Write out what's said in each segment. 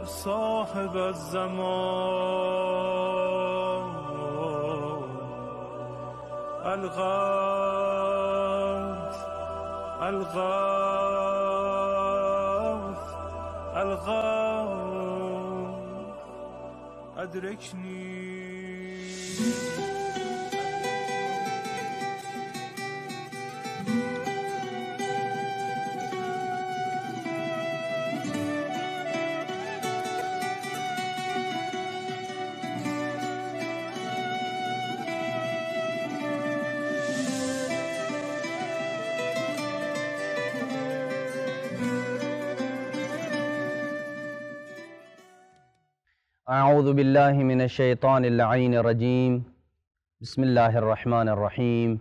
صاحب الزمان الغوث الغوث الغوث أدركني. اعوذ باللہ من الشیطان اللعین الرجیم. بسم اللہ الرحمن الرحیم.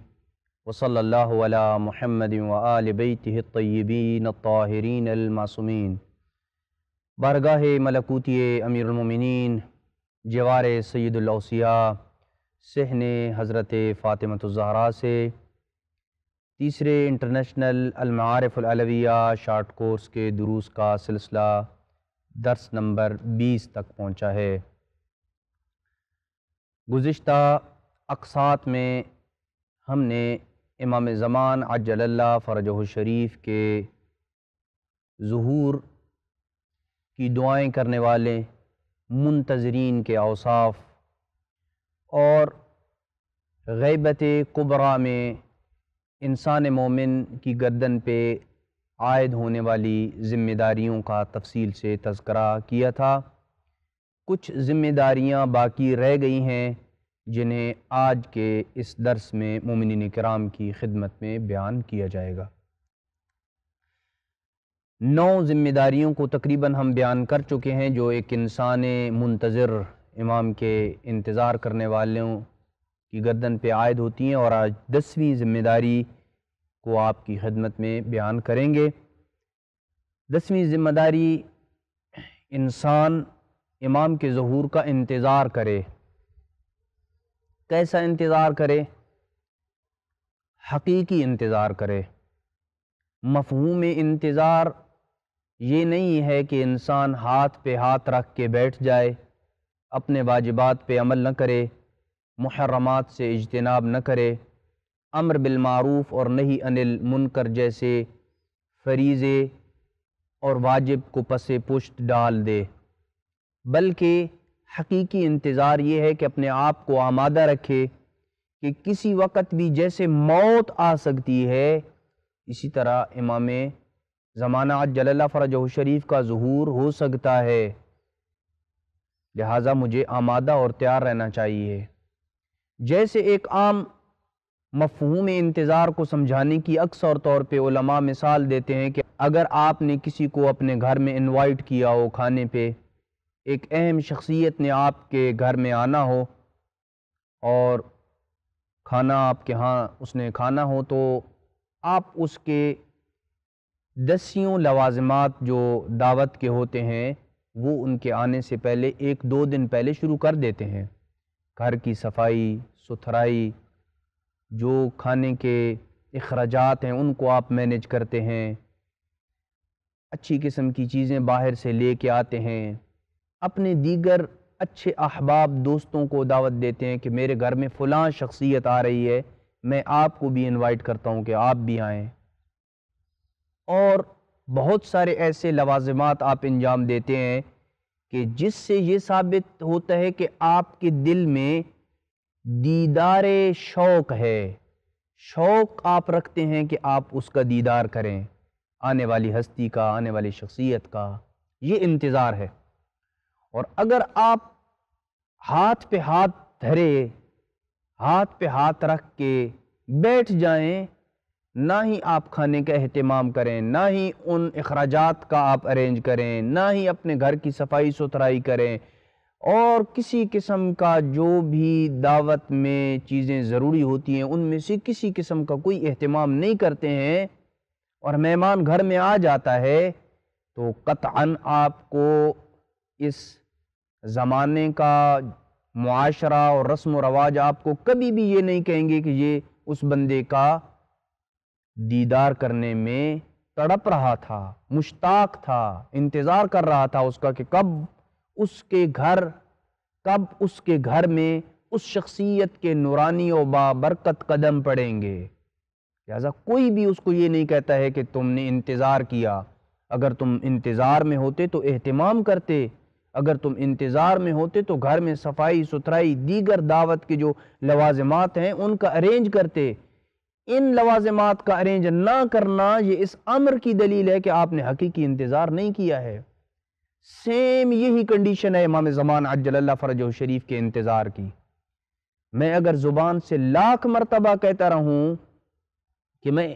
وصلی اللہ علی محمد وآل بیتہ الطیبین الطاہرین المعصومین. بارگاہ ملکوتی امیر المومنین، جوار سید الاوصیاء، صحن حضرت فاطمۃ الزہراء سے تیسرے انٹرنیشنل المعارف العلویہ شارٹ کورس کے دروس کا سلسلہ درس نمبر 20 تک پہنچا ہے. گزشتہ اقساط میں ہم نے امام زمان عجل اللہ فرجہ الشریف کے ظہور کی دعائیں کرنے والے منتظرین کے اوصاف اور غیبت کبریٰ میں انسان مومن کی گردن پہ عائد ہونے والی ذمہ داریوں کا تفصیل سے تذکرہ کیا تھا. کچھ ذمہ داریاں باقی رہ گئی ہیں جنہیں آج کے اس درس میں مومنین کرام کی خدمت میں بیان کیا جائے گا. 9 ذمہ داریوں کو تقریباً ہم بیان کر چکے ہیں جو ایک انسان منتظر امام کے انتظار کرنے والوں کی گردن پہ عائد ہوتی ہیں، اور آج 10ویں ذمہ داری کو آپ کی خدمت میں بیان کریں گے. 10ویں ذمہ داری انسان امام کے ظہور کا انتظار کرے. کیسا انتظار کرے؟ حقیقی انتظار کرے. مفہوم انتظار یہ نہیں ہے کہ انسان ہاتھ پہ ہاتھ رکھ کے بیٹھ جائے، اپنے واجبات پہ عمل نہ کرے، محرمات سے اجتناب نہ کرے، امر بالمعروف اور نہی عن المنکر جیسے فریضے اور واجب کو پس پشت ڈال دے، بلکہ حقیقی انتظار یہ ہے کہ اپنے آپ کو آمادہ رکھے کہ کسی وقت بھی جیسے موت آ سکتی ہے اسی طرح امام زمانہ عجل اللہ فرجہ الشریف کا ظہور ہو سکتا ہے، لہٰذا مجھے آمادہ اور تیار رہنا چاہیے. جیسے ایک عام مفہوم انتظار کو سمجھانے کی اکثر طور پہ علماء مثال دیتے ہیں کہ اگر آپ نے کسی کو اپنے گھر میں انوائٹ کیا ہو کھانے پہ، ایک اہم شخصیت نے آپ کے گھر میں آنا ہو اور کھانا آپ کے ہاں اس نے کھانا ہو، تو آپ اس کے 10 لوازمات جو دعوت کے ہوتے ہیں وہ ان کے آنے سے پہلے 1-2 دن پہلے شروع کر دیتے ہیں. گھر کی صفائی ستھرائی، جو کھانے کے اخراجات ہیں ان کو آپ مینیج کرتے ہیں، اچھی قسم کی چیزیں باہر سے لے کے آتے ہیں، اپنے دیگر اچھے احباب دوستوں کو دعوت دیتے ہیں کہ میرے گھر میں فلاں شخصیت آ رہی ہے، میں آپ کو بھی انوائٹ کرتا ہوں کہ آپ بھی آئیں. اور بہت سارے ایسے لوازمات آپ انجام دیتے ہیں کہ جس سے یہ ثابت ہوتا ہے کہ آپ کے دل میں دیدار شوق ہے، شوق آپ رکھتے ہیں کہ آپ اس کا دیدار کریں، آنے والی ہستی کا، آنے والی شخصیت کا. یہ انتظار ہے. اور اگر آپ ہاتھ پہ ہاتھ دھرے، ہاتھ پہ ہاتھ رکھ کے بیٹھ جائیں، نہ ہی آپ کھانے کا اہتمام کریں، نہ ہی ان اخراجات کا آپ ارینج کریں، نہ ہی اپنے گھر کی صفائی ستھرائی کریں، اور کسی قسم کا جو بھی دعوت میں چیزیں ضروری ہوتی ہیں ان میں سے کسی قسم کا کوئی اہتمام نہیں کرتے ہیں، اور مہمان گھر میں آ جاتا ہے، تو قطعاً آپ کو اس زمانے کا معاشرہ اور رسم و رواج آپ کو کبھی بھی یہ نہیں کہیں گے کہ یہ اس بندے کا دیدار کرنے میں تڑپ رہا تھا، مشتاق تھا، انتظار کر رہا تھا اس کا کہ کب اس کے گھر کب اس کے گھر میں اس شخصیت کے نورانی و بابرکت قدم پڑیں گے۔ لہذا کوئی بھی اس کو یہ نہیں کہتا ہے کہ تم نے انتظار کیا، اگر تم انتظار میں ہوتے تو اہتمام کرتے، اگر تم انتظار میں ہوتے تو گھر میں صفائی ستھرائی دیگر دعوت کے جو لوازمات ہیں ان کا ارینج کرتے۔ ان لوازمات کا ارینج نہ کرنا یہ اس امر کی دلیل ہے کہ آپ نے حقیقی انتظار نہیں کیا ہے۔ سیم یہی کنڈیشن ہے امام زمان عجل اللہ فرجہ شریف کے انتظار کی۔ میں اگر زبان سے لاکھ مرتبہ کہتا رہوں کہ میں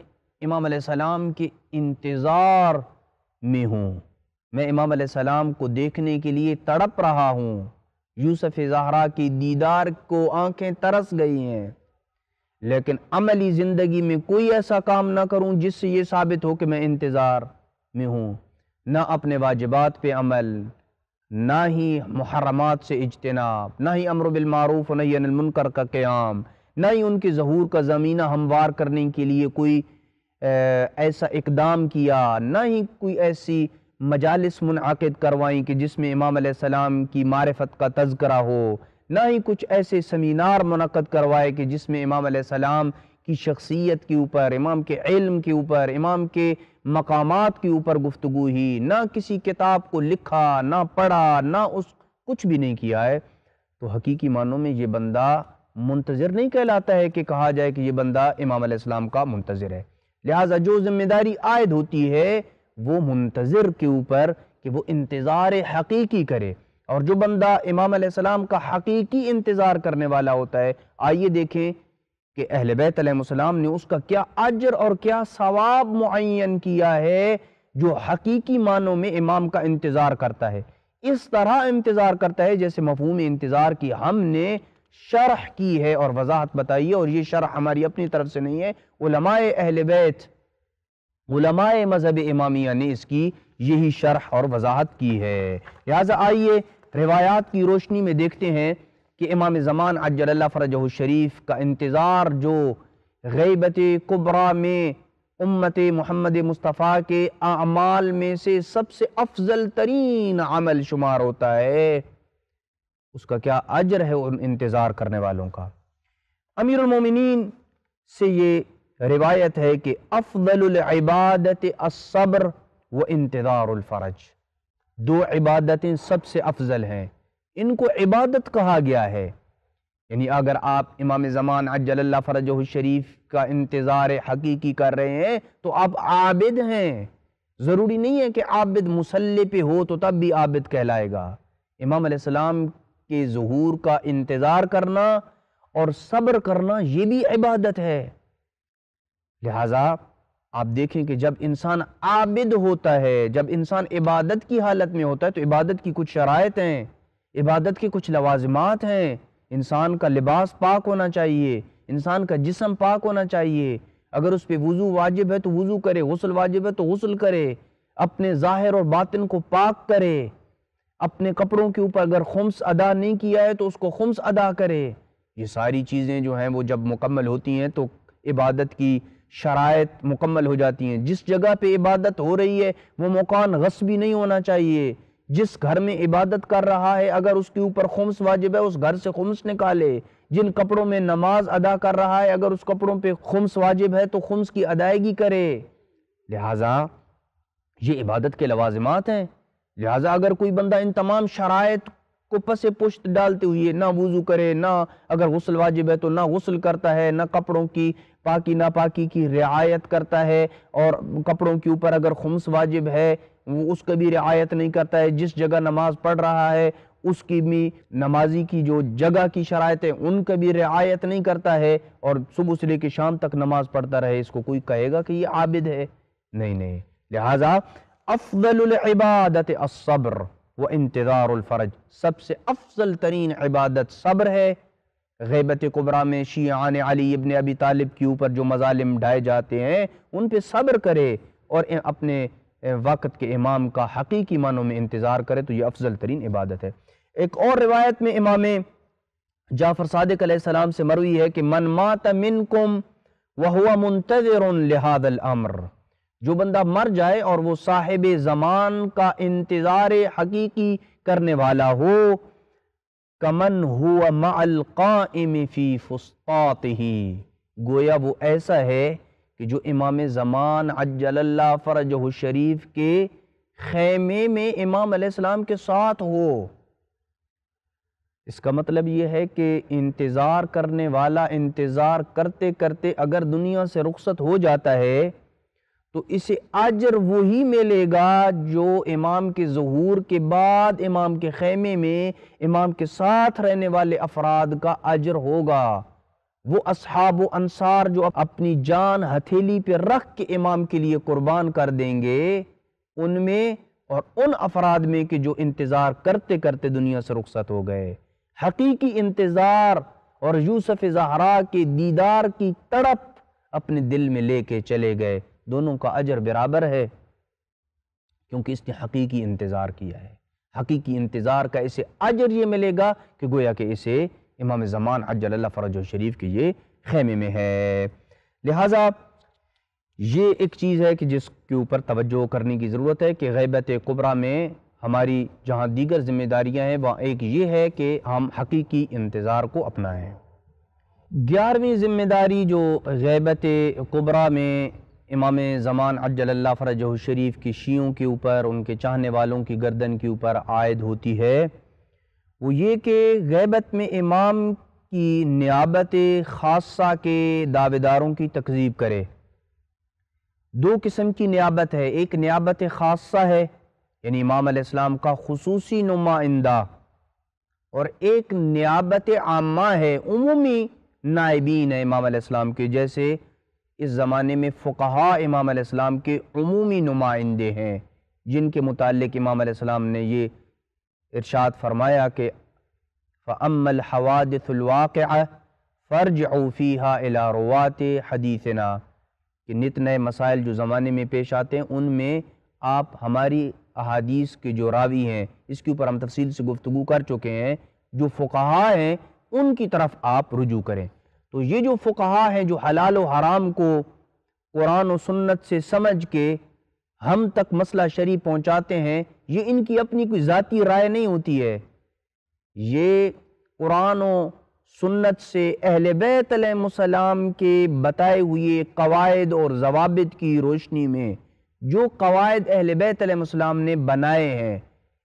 امام علیہ السلام کے انتظار میں ہوں، میں امام علیہ السلام کو دیکھنے کے لیے تڑپ رہا ہوں، یوسف زہرا کی دیدار کو آنکھیں ترس گئی ہیں، لیکن عملی زندگی میں کوئی ایسا کام نہ کروں جس سے یہ ثابت ہو کہ میں انتظار میں ہوں، نہ اپنے واجبات پہ عمل، نہ ہی محرمات سے اجتناب، نہ ہی امر بالمعروف و نہی عن المنکر کا قیام، نہ ہی ان کے ظہور کا زمینہ ہموار کرنے کے لیے کوئی ایسا اقدام کیا، نہ ہی کوئی ایسی مجالس منعقد کروائیں کہ جس میں امام علیہ السلام کی معرفت کا تذکرہ ہو، نہ ہی کچھ ایسے سیمینار منعقد کروائے کہ جس میں امام علیہ السلام کی شخصیت کے اوپر، امام کے علم کے اوپر، امام کے مقامات کے اوپر گفتگو ہی، نہ کسی کتاب کو لکھا، نہ پڑھا، نہ اس کچھ بھی نہیں کیا ہے، تو حقیقی معنوں میں یہ بندہ منتظر نہیں کہلاتا ہے کہ کہا جائے کہ یہ بندہ امام علیہ السلام کا منتظر ہے۔ لہٰذا جو ذمہ داری عائد ہوتی ہے وہ منتظر کے اوپر کہ وہ انتظار حقیقی کرے، اور جو بندہ امام علیہ السلام کا حقیقی انتظار کرنے والا ہوتا ہے، آئیے دیکھیں کہ اہل بیت علیہ السلام نے اس کا کیا اجر اور کیا ثواب معین کیا ہے جو حقیقی معنوں میں امام کا انتظار کرتا ہے۔ اس طرح انتظار کرتا ہے جیسے مفہوم انتظار کی ہم نے شرح کی ہے اور وضاحت بتائی ہے، اور یہ شرح ہماری اپنی طرف سے نہیں ہے، علماء اہل بیت، علماء مذہب امامیہ نے اس کی یہی شرح اور وضاحت کی ہے۔ لہٰذا آئیے روایات کی روشنی میں دیکھتے ہیں کہ امام زمان عجل اللہ فرجہ شریف کا انتظار جو غیبت کبریٰ میں امت محمد مصطفیٰ کے اعمال میں سے سب سے افضل ترین عمل شمار ہوتا ہے، اس کا کیا اجر ہے ان انتظار کرنے والوں کا۔ امیر المومنین سے یہ روایت ہے کہ افضل العبادت الصبر و انتظار الفرج، دو عبادتیں سب سے افضل ہیں، ان کو عبادت کہا گیا ہے۔ یعنی اگر آپ امام زمان عجل اللہ فرجہ شریف کا انتظار حقیقی کر رہے ہیں تو آپ عابد ہیں، ضروری نہیں ہے کہ عابد مصلی پہ ہو تو تب بھی عابد کہلائے گا۔ امام علیہ السلام کے ظہور کا انتظار کرنا اور صبر کرنا یہ بھی عبادت ہے۔ لہٰذا آپ دیکھیں کہ جب انسان عابد ہوتا ہے، جب انسان عبادت کی حالت میں ہوتا ہے تو عبادت کی کچھ شرائط ہیں، عبادت کے کچھ لوازمات ہیں۔ انسان کا لباس پاک ہونا چاہیے، انسان کا جسم پاک ہونا چاہیے، اگر اس پہ وضو واجب ہے تو وضو کرے، غسل واجب ہے تو غسل کرے، اپنے ظاہر اور باطن کو پاک کرے، اپنے کپڑوں کے اوپر اگر خمس ادا نہیں کیا ہے تو اس کو خمس ادا کرے۔ یہ ساری چیزیں جو ہیں وہ جب مکمل ہوتی ہیں تو عبادت کی شرائط مکمل ہو جاتی ہیں۔ جس جگہ پہ عبادت ہو رہی ہے وہ مکان غصبی نہیں ہونا چاہیے، جس گھر میں عبادت کر رہا ہے اگر اس کے اوپر خمس واجب ہے اس گھر سے خمس نکالے، جن کپڑوں میں نماز ادا کر رہا ہے اگر اس کپڑوں پہ خمس واجب ہے تو خمس کی ادائیگی کرے۔ لہٰذا یہ عبادت کے لوازمات ہیں۔ لہٰذا اگر کوئی بندہ ان تمام شرائط کو پس پشت ڈالتے ہوئے نہ وضو کرے، نہ اگر غسل واجب ہے تو نہ غسل کرتا ہے، نہ کپڑوں کی پاکی ناپاکی کی رعایت کرتا ہے، اور کپڑوں کے اوپر اگر خمس واجب ہے وہ اس کا بھی رعایت نہیں کرتا ہے، جس جگہ نماز پڑھ رہا ہے اس کی بھی نمازی کی جو جگہ کی شرائط ہے ان کا بھی رعایت نہیں کرتا ہے، اور صبح سے لے کے شام تک نماز پڑھتا رہے، اس کو کوئی کہے گا کہ یہ عابد ہے؟ نہیں۔ لہٰذا افضل العبادت الصبر و انتظار الفرج، سب سے افضل ترین عبادت صبر ہے۔ غیبت کبریٰ میں شیعان علی ابن ابی طالب کے اوپر جو مظالم ڈھائے جاتے ہیں ان پہ صبر کرے اور اپنے وقت کے امام کا حقیقی معنوں میں انتظار کرے تو یہ افضل ترین عبادت ہے۔ ایک اور روایت میں امام جعفر صادق علیہ السلام سے مروی ہے کہ من مات منکم وہو منتظر لہذا الامر، جو بندہ مر جائے اور وہ صاحب زمان کا انتظار حقیقی کرنے والا ہو، کمن ہوا مع القائم فی فسطاطہ، گویا وہ ایسا ہے کہ جو امام زمان عجل اللہ فرجہ الشریف کے خیمے میں امام علیہ السلام کے ساتھ ہو۔ اس کا مطلب یہ ہے کہ انتظار کرنے والا انتظار کرتے کرتے اگر دنیا سے رخصت ہو جاتا ہے تو اسے اجر وہی ملے گا جو امام کے ظہور کے بعد امام کے خیمے میں امام کے ساتھ رہنے والے افراد کا اجر ہوگا۔ وہ اصحاب و انصار جو اپنی جان ہتھیلی پہ رکھ کے امام کے لیے قربان کر دیں گے، ان میں اور ان افراد میں کہ جو انتظار کرتے کرتے دنیا سے رخصت ہو گئے، حقیقی انتظار اور یوسف زہرا کے دیدار کی تڑپ اپنے دل میں لے کے چلے گئے، دونوں کا اجر برابر ہے، کیونکہ اس نے حقیقی انتظار کیا ہے۔ حقیقی انتظار کا اسے اجر یہ ملے گا کہ گویا کہ اسے امام زمان عجل اللہ فرجہ شریف کے یہ خیمے میں ہے۔ لہٰذا یہ ایک چیز ہے کہ جس کے اوپر توجہ کرنے کی ضرورت ہے کہ غیبت کبریٰ میں ہماری جہاں دیگر ذمہ داریاں ہیں وہاں ایک یہ ہے کہ ہم حقیقی انتظار کو اپنائیں۔ 11ویں ذمہ داری جو غیبت کبریٰ میں امام زمان عجل اللہ فرجہ الشریف کی شیعوں کے اوپر، ان کے چاہنے والوں کی گردن کے اوپر عائد ہوتی ہے، وہ یہ کہ غیبت میں امام کی نیابت خاصہ کے دعوے داروں کی تکذیب کرے۔ دو قسم کی نیابت ہے، ایک نیابت خاصہ ہے یعنی امام علیہ السلام کا خصوصی نمائندہ، اور ایک نیابت عامہ ہے، عمومی نائبین ہے امام علیہ السلام کے، جیسے اس زمانے میں فقہاء امام علیہ السلام کے عمومی نمائندے ہیں، جن کے متعلق امام علیہ السلام نے یہ ارشاد فرمایا کہ فَأَمَّا الْحَوَادِثُ الْوَاقِعَةُ فَارْجِعُوا فِيهَا إِلَىٰ رُوَاةِ حَدِيثِنَا، کہ نت نئے مسائل جو زمانے میں پیش آتے ہیں ان میں آپ ہماری احادیث کے جو راوی ہیں، اس کے اوپر ہم تفصیل سے گفتگو کر چکے ہیں، جو فقہاء ہیں ان کی طرف آپ رجوع کریں۔ تو یہ جو فقہاء ہیں جو حلال و حرام کو قرآن و سنت سے سمجھ کے ہم تک مسئلہ شرعی پہنچاتے ہیں، یہ ان کی اپنی کوئی ذاتی رائے نہیں ہوتی ہے، یہ قرآن و سنت سے اہل بیت علیہ السلام کے بتائے ہوئے قواعد اور ضوابط کی روشنی میں جو قواعد اہل بیت علیہ السلام نے بنائے ہیں،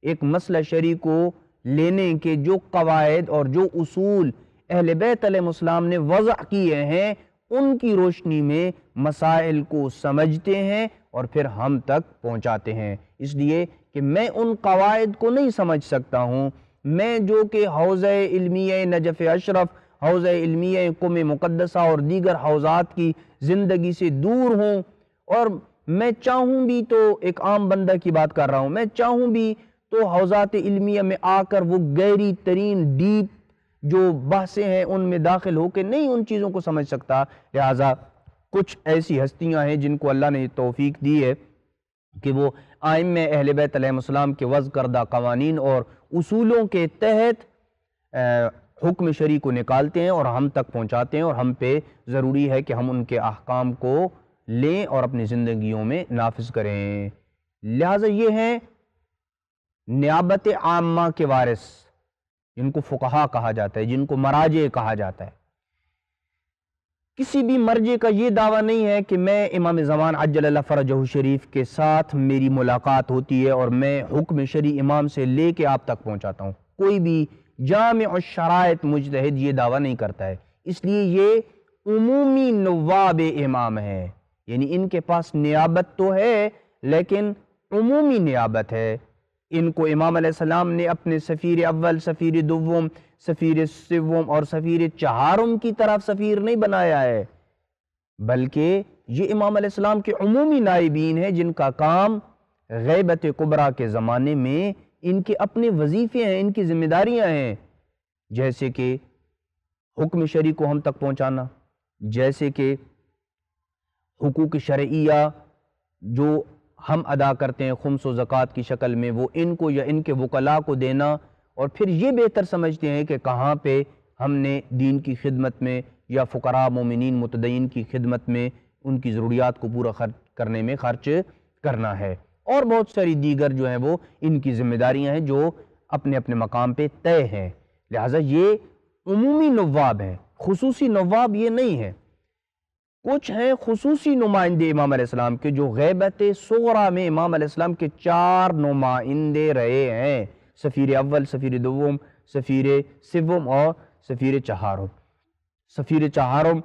ایک مسئلہ شرعی کو لینے کے جو قواعد اور جو اصول اہل بیت علیہ السلام نے وضع کیے ہیں، ان کی روشنی میں مسائل کو سمجھتے ہیں اور پھر ہم تک پہنچاتے ہیں۔ اس لیے کہ میں ان قواعد کو نہیں سمجھ سکتا ہوں، میں جو کہ حوضہ علمیہ نجف اشرف، حوضہ علمیہ قم مقدسہ اور دیگر حوضات کی زندگی سے دور ہوں، اور میں چاہوں بھی تو ایک عام بندہ کی بات کر رہا ہوں، میں چاہوں بھی تو حوضات علمیہ میں آ کر وہ گہری ترین ڈیپ جو بحثیں ہیں ان میں داخل ہو کے نہیں ان چیزوں کو سمجھ سکتا۔ لہٰذا کچھ ایسی ہستیاں ہیں جن کو اللہ نے توفیق دی ہے کہ وہ ائمہ اہل بیت علیہ السلام کے وضع کردہ قوانین اور اصولوں کے تحت حکم شرعی کو نکالتے ہیں اور ہم تک پہنچاتے ہیں، اور ہم پہ ضروری ہے کہ ہم ان کے احکام کو لیں اور اپنی زندگیوں میں نافذ کریں۔ لہٰذا یہ ہیں نیابت عامہ کے وارث، جن کو فقہاء کہا جاتا ہے، جن کو مراجع کہا جاتا ہے۔ کسی بھی مرجع کا یہ دعویٰ نہیں ہے کہ میں امام زمان عجل اللہ فرجہ شریف کے ساتھ میری ملاقات ہوتی ہے اور میں حکم شرعی امام سے لے کے آپ تک پہنچاتا ہوں۔ کوئی بھی جامع الشرائط مجتہد یہ دعویٰ نہیں کرتا ہے، اس لیے یہ عمومی نواب امام ہیں، یعنی ان کے پاس نیابت تو ہے لیکن عمومی نیابت ہے۔ ان کو امام علیہ السلام نے اپنے سفیر اول، سفیر دوم، سفیر سوم اور سفیر چہارم کی طرف سفیر نہیں بنایا ہے، بلکہ یہ امام علیہ السلام کے عمومی نائبین ہیں جن کا کام غیبت کبریٰ کے زمانے میں ان کے اپنے وظیفے ہیں، ان کی ذمہ داریاں ہیں، جیسے کہ حکم شرعی کو ہم تک پہنچانا، جیسے کہ حقوق شرعیہ جو ہم ادا کرتے ہیں خمس و زکوٰۃ کی شکل میں، وہ ان کو یا ان کے وکلاء کو دینا، اور پھر یہ بہتر سمجھتے ہیں کہ کہاں پہ ہم نے دین کی خدمت میں یا فقراء مومنین متدین کی خدمت میں ان کی ضروریات کو پورا کرنے میں خرچ کرنا ہے، اور بہت ساری دیگر جو ہیں وہ ان کی ذمہ داریاں ہیں جو اپنے اپنے مقام پہ طے ہیں۔ لہٰذا یہ عمومی نواب ہیں، خصوصی نواب یہ نہیں ہیں۔ کچھ ہیں خصوصی نمائندے امام علیہ السلام کے، جو غیبت صغریٰ میں امام علیہ السلام کے 4 نمائندے رہے ہیں، سفیر اول، سفیر دوم، سفیر سوم اور سفیر چہارم۔ سفیر چہارم،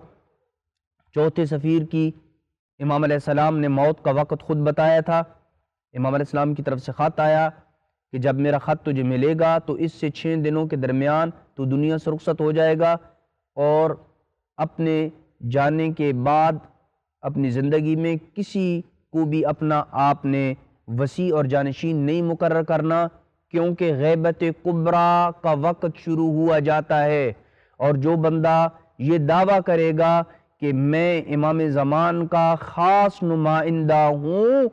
چوتھے سفیر کی امام علیہ السلام نے موت کا وقت خود بتایا تھا۔ امام علیہ السلام کی طرف سے خط آیا کہ جب میرا خط تجھے ملے گا تو اس سے 6 دنوں کے درمیان تو دنیا سے رخصت ہو جائے گا، اور اپنے جانے کے بعد اپنی زندگی میں کسی کو بھی اپنا آپ نے وصی اور جانشین نہیں مقرر کرنا، کیونکہ غیبت کبریٰ کا وقت شروع ہوا جاتا ہے۔ اور جو بندہ یہ دعویٰ کرے گا کہ میں امام زمان کا خاص نمائندہ ہوں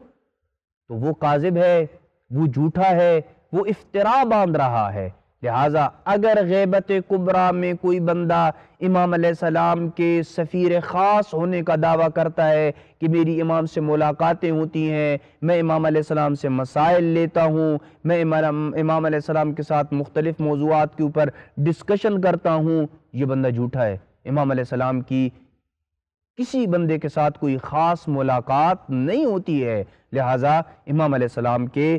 تو وہ کاذب ہے، وہ جھوٹا ہے، وہ افتراء باندھ رہا ہے۔ لہٰذا اگر غیبت کبریٰ میں کوئی بندہ امام علیہ السلام کے سفیر خاص ہونے کا دعویٰ کرتا ہے کہ میری امام سے ملاقاتیں ہوتی ہیں، میں امام علیہ السلام سے مسائل لیتا ہوں، میں امام علیہ السلام کے ساتھ مختلف موضوعات کے اوپر ڈسکشن کرتا ہوں، یہ بندہ جھوٹا ہے۔ امام علیہ السلام کی کسی بندے کے ساتھ کوئی خاص ملاقات نہیں ہوتی ہے، لہٰذا امام علیہ السلام کے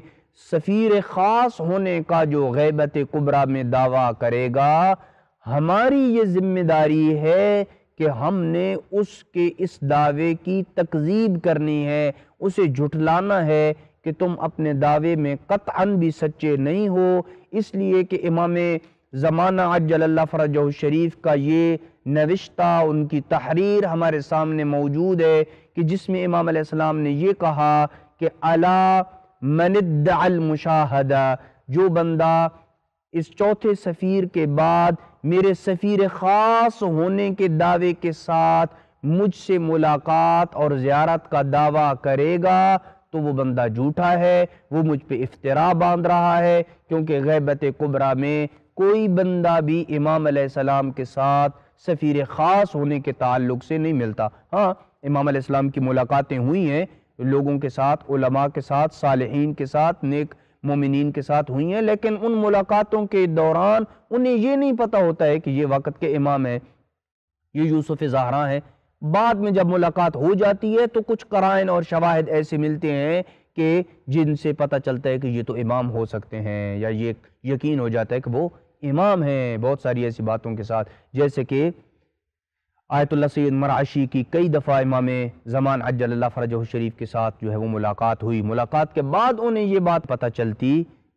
سفیر خاص ہونے کا جو غیبت کبریٰ میں دعویٰ کرے گا، ہماری یہ ذمہ داری ہے کہ ہم نے اس کے اس دعوے کی تکذیب کرنی ہے، اسے جھٹلانا ہے کہ تم اپنے دعوے میں قطعاً بھی سچے نہیں ہو، اس لیے کہ امام زمانہ عجل اللہ فرجہ الشریف کا یہ نوشتہ، ان کی تحریر ہمارے سامنے موجود ہے کہ جس میں امام علیہ السلام نے یہ کہا کہ الا من ادعى المشاہدہ، جو بندہ اس چوتھے سفیر کے بعد میرے سفیر خاص ہونے کے دعوے کے ساتھ مجھ سے ملاقات اور زیارت کا دعویٰ کرے گا تو وہ بندہ جھوٹا ہے، وہ مجھ پہ افتراء باندھ رہا ہے، کیونکہ غیبت کبریٰ میں کوئی بندہ بھی امام علیہ السلام کے ساتھ سفیر خاص ہونے کے تعلق سے نہیں ملتا۔ ہاں، امام علیہ السلام کی ملاقاتیں ہوئی ہیں لوگوں کے ساتھ، علماء کے ساتھ، صالحین کے ساتھ، نیک مومنین کے ساتھ ہوئی ہیں، لیکن ان ملاقاتوں کے دوران انہیں یہ نہیں پتہ ہوتا ہے کہ یہ وقت کے امام ہیں، یہ یوسف زہرا ہیں۔ بعد میں جب ملاقات ہو جاتی ہے تو کچھ قرائن اور شواہد ایسے ملتے ہیں کہ جن سے پتہ چلتا ہے کہ یہ تو امام ہو سکتے ہیں، یا یہ یقین ہو جاتا ہے کہ وہ امام ہیں، بہت ساری ایسی باتوں کے ساتھ، جیسے کہ آیت اللہ سید مرعشی کی کئی دفعہ امام زمان عجل اللہ فرجہ الشریف کے ساتھ جو ہے وہ ملاقات ہوئی، ملاقات کے بعد انہیں یہ بات پتہ چلتی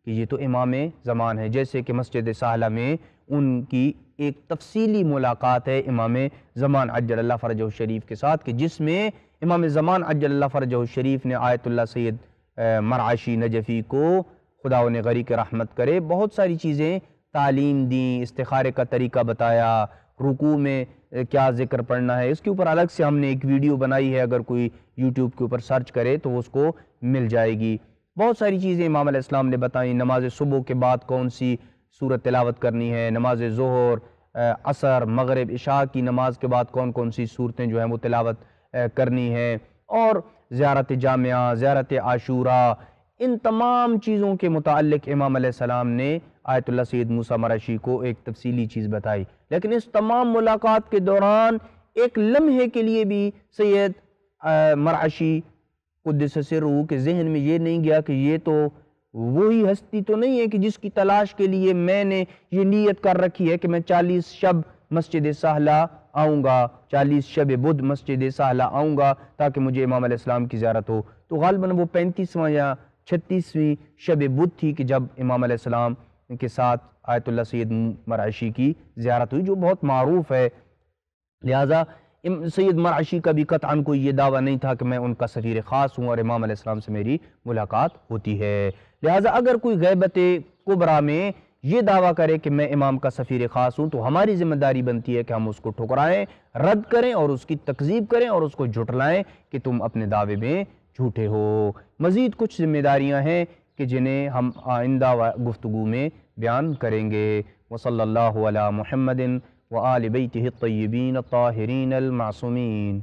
کہ یہ تو امام زمان ہے، جیسے کہ مسجد سہلہ میں ان کی ایک تفصیلی ملاقات ہے امام زمان عجل اللہ فرجہ الشریف کے ساتھ، کہ جس میں امام زمان عجل اللہ فرجہ الشریف نے آیت اللہ سید مرعشی نجفی کو، خدا انہیں غریق رحمت کرے، بہت ساری چیزیں تعلیم دیں، استخارے کا طریقہ بتایا، رکوع میں کیا ذکر پڑھنا ہے، اس کے اوپر الگ سے ہم نے ایک ویڈیو بنائی ہے، اگر کوئی یوٹیوب کے اوپر سرچ کرے تو اس کو مل جائے گی۔ بہت ساری چیزیں امام علیہ السلام نے بتائیں، نماز صبح کے بعد کون سی سورت تلاوت کرنی ہے، نماز ظہر، عصر، مغرب، عشاء کی نماز کے بعد کون کون سی صورتیں جو ہیں وہ تلاوت کرنی ہیں، اور زیارت جامعہ، زیارت عاشوراء، ان تمام چیزوں کے متعلق امام علیہ السلام نے آیت اللہ سید موسیٰ مرعشی کو ایک تفصیلی چیز بتائی، لیکن اس تمام ملاقات کے دوران ایک لمحے کے لیے بھی سید مرعشی قدس سرہ کے ذہن میں یہ نہیں گیا کہ یہ تو وہی ہستی تو نہیں ہے کہ جس کی تلاش کے لیے میں نے یہ نیت کر رکھی ہے کہ میں 40 شب مسجد سہلہ آؤں گا، 40 شب بدھ مسجد سہلہ آؤں گا تاکہ مجھے امام علیہ السلام کی زیارت ہو۔ تو غالباً وہ 35واں یا 36ویں شب بدھ تھی کہ جب امام علیہ السلام کے ساتھ آیت اللہ سید مرعشی کی زیارت ہوئی، جو بہت معروف ہے۔ لہٰذا سید مرعشی کا بھی قطعاً کوئی یہ دعویٰ نہیں تھا کہ میں ان کا سفیر خاص ہوں اور امام علیہ السلام سے میری ملاقات ہوتی ہے۔ لہٰذا اگر کوئی غیبت کبریٰ میں یہ دعویٰ کرے کہ میں امام کا سفیر خاص ہوں تو ہماری ذمہ داری بنتی ہے کہ ہم اس کو ٹھکرائیں، رد کریں اور اس کی تکذیب کریں اور اس کو جھٹلائیں کہ تم اپنے دعوے میں جھوٹے ہو۔ مزید کچھ ذمہ داریاں ہیں کہ جنہیں ہم آئندہ گفتگو میں بیان کریں گے۔ وصلی اللہ علی محمد وآل بیتہ الطیبین الطاہرین المعصومین۔